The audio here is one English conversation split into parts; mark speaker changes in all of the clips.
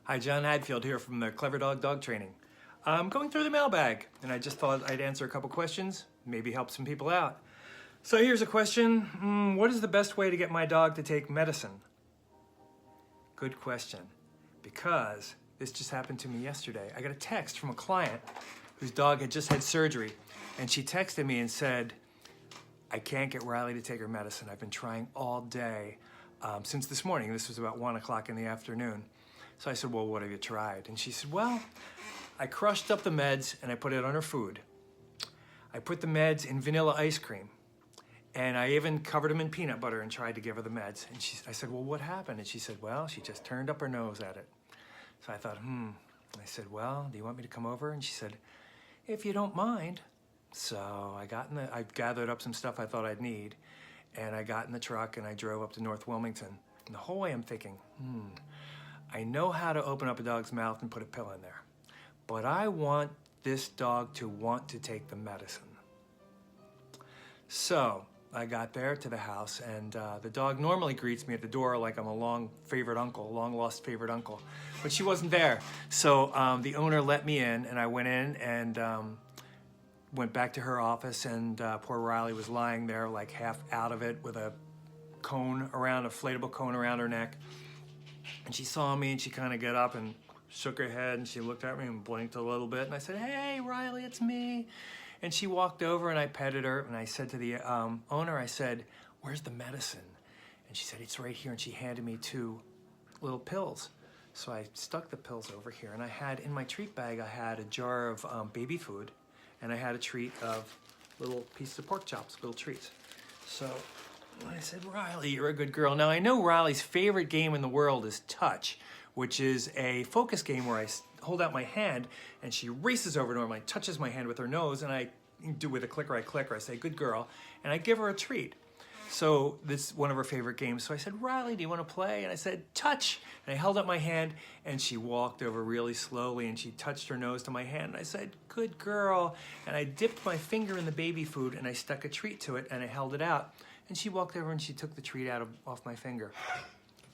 Speaker 1: Hi, John Hadfield here from the Clever Dog Training. I'm going through the mailbag, and I just thought I'd answer a couple questions, maybe help some people out. So here's a question. What is the best way to get my dog to take medicine? Good question, because this just happened to me yesterday. I got a text from a client whose dog had just had surgery, and she texted me and said, I can't get Rylie to take her medicine. I've been trying all day since this morning. This was about 1 o'clock in the afternoon. So I said, well, what have you tried? And she said, well, I crushed up the meds and I put it on her food. I put the meds in vanilla ice cream, and I even covered them in peanut butter and tried to give her the meds. And I said, well, what happened? And she said, well, she just turned up her nose at it. So I thought, I said, well, do you want me to come over? And she said, if you don't mind. So I gathered up some stuff I thought I'd need, and I got in the truck and I drove up to North Wilmington. And the whole way I'm thinking, I know how to open up a dog's mouth and put a pill in there, but I want this dog to want to take the medicine. So I got there to the house, and the dog normally greets me at the door like I'm a long lost favorite uncle, but she wasn't there. So the owner let me in, and I went in and went back to her office, and poor Rylie was lying there like half out of it with a inflatable cone around her neck. And she saw me, and she kind of got up and shook her head, and she looked at me and blinked a little bit. And I said, hey, Rylie, it's me. And she walked over, and I petted her, and I said to the owner, I said, where's the medicine? And she said, it's right here. And she handed me 2 little pills. So I stuck the pills over here, and I had, in my treat bag, I had a jar of baby food, and I had a treat of little pieces of pork chops, little treats. So I said, Rylie, you're a good girl. Now, I know Rylie's favorite game in the world is touch, which is a focus game where I hold out my hand and she races over to him, and touches my hand with her nose, and I do with a clicker, I say, good girl, and I give her a treat. So this is one of her favorite games. So I said, Rylie, do you want to play? And I said, touch. And I held up my hand, and she walked over really slowly, and she touched her nose to my hand. And I said, good girl. And I dipped my finger in the baby food, and I stuck a treat to it, and I held it out. And she walked over and she took the treat off my finger.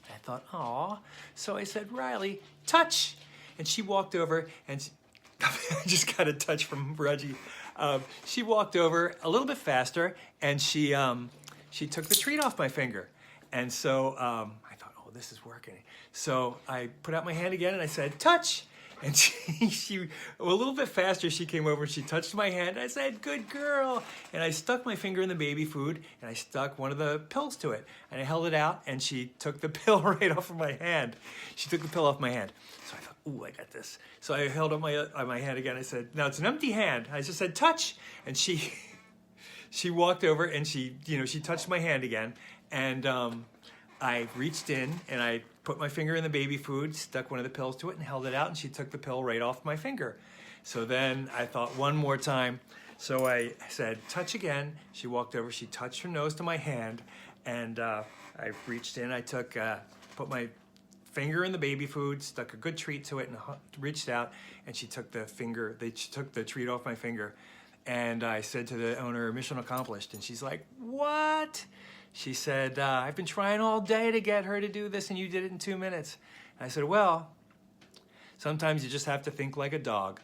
Speaker 1: I thought, aw. So I said, Rylie, touch. And she walked over, and I just got a touch from Reggie. She walked over a little bit faster, and she took the treat off my finger. And so I thought, oh, this is working. So I put out my hand again, and I said, touch. And she a little bit faster, she came over and she touched my hand. I said, good girl. And I stuck my finger in the baby food, and I stuck one of the pills to it. And I held it out, and she took the pill right off of my hand. She took the pill off my hand. So I thought, ooh, I got this. So I held up my hand again. I said, now it's an empty hand. I just said, touch. And she walked over, and she touched my hand again. And I reached in, and I put my finger in the baby food, stuck one of the pills to it, and held it out, and she took the pill right off my finger. So then I thought, one more time. So I said, touch again. She walked over, she touched her nose to my hand, and I reached in, I put my finger in the baby food, stuck a good treat to it, and reached out, and she took she took the treat off my finger. And I said to the owner, mission accomplished. And she's like, what? She said, I've been trying all day to get her to do this, and you did it in 2 minutes. And I said, well, sometimes you just have to think like a dog.